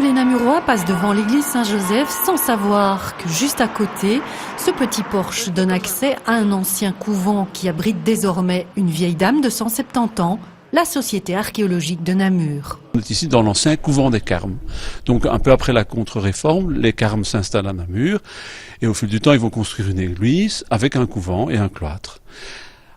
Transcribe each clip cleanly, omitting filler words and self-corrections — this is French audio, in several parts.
les Namurois passent devant l'église Saint-Joseph sans savoir que juste à côté, ce petit porche donne accès à un ancien couvent qui abrite désormais une vieille dame de 170 ans, la Société archéologique de Namur. On est ici dans l'ancien couvent des Carmes. Donc un peu après la contre-réforme, les Carmes s'installent à Namur et au fil du temps ils vont construire une église avec un couvent et un cloître.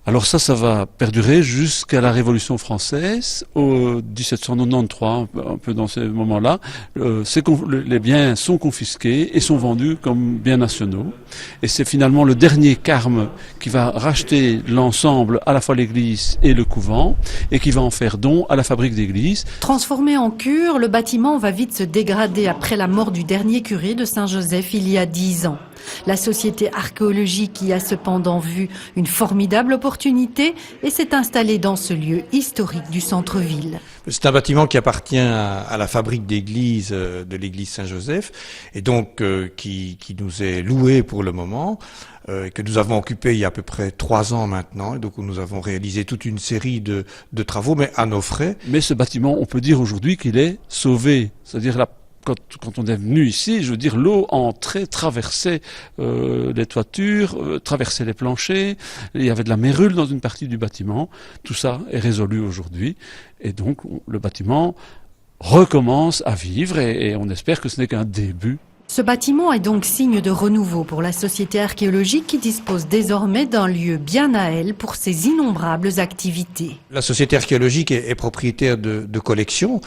Alors ça va perdurer jusqu'à la Révolution française, au 1793, un peu dans ces moments-là. Les biens sont confisqués et sont vendus comme biens nationaux. Et c'est finalement le dernier carme qui va racheter l'ensemble, à la fois l'église et le couvent, et qui va en faire don à la fabrique d'église. Transformé en cure, le bâtiment va vite se dégrader après la mort du dernier curé de Saint-Joseph il y a 10 ans. La Société archéologique y a cependant vu une formidable opportunité et s'est installée dans ce lieu historique du centre-ville. C'est un bâtiment qui appartient à la fabrique d'église de l'église Saint-Joseph et donc qui nous est loué pour le moment, que nous avons occupé il y a à peu près 3 ans maintenant. Et donc nous avons réalisé toute une série de travaux, mais à nos frais. Mais ce bâtiment, on peut dire aujourd'hui qu'il est sauvé, c'est-à-dire quand on est venu ici, je veux dire, l'eau entrait, traversait les toitures, traversait les planchers, il y avait de la mérule dans une partie du bâtiment. Tout ça est résolu aujourd'hui et donc le bâtiment recommence à vivre et on espère que ce n'est qu'un début. Ce bâtiment est donc signe de renouveau pour la Société archéologique qui dispose désormais d'un lieu bien à elle pour ses innombrables activités. La Société archéologique est propriétaire de collections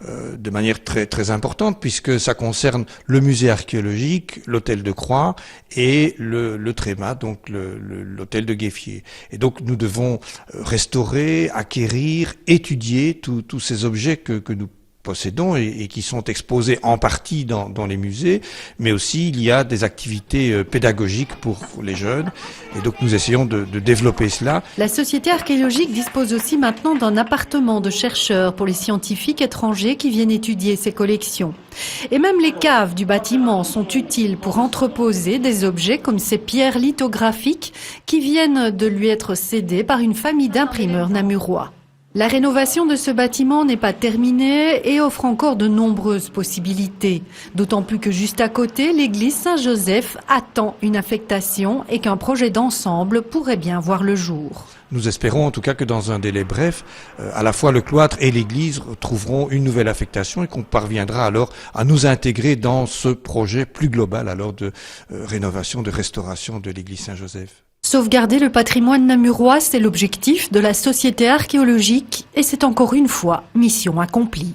de manière très très importante puisque ça concerne le musée archéologique, l'hôtel de Croix et le Tréma, donc l'hôtel de Gueffier. Et donc nous devons restaurer, acquérir, étudier tous ces objets que nous possédons et qui sont exposés en partie dans les musées, mais aussi il y a des activités pédagogiques pour les jeunes et donc nous essayons de développer cela. La Société archéologique dispose aussi maintenant d'un appartement de chercheurs pour les scientifiques étrangers qui viennent étudier ses collections. Et même les caves du bâtiment sont utiles pour entreposer des objets comme ces pierres lithographiques qui viennent de lui être cédées par une famille d'imprimeurs namurois. La rénovation de ce bâtiment n'est pas terminée et offre encore de nombreuses possibilités. D'autant plus que juste à côté, l'église Saint-Joseph attend une affectation et qu'un projet d'ensemble pourrait bien voir le jour. Nous espérons en tout cas que dans un délai bref, à la fois le cloître et l'église trouveront une nouvelle affectation et qu'on parviendra alors à nous intégrer dans ce projet plus global alors de rénovation, de restauration de l'église Saint-Joseph. Sauvegarder le patrimoine namurois, c'est l'objectif de la Société archéologique et c'est encore une fois mission accomplie.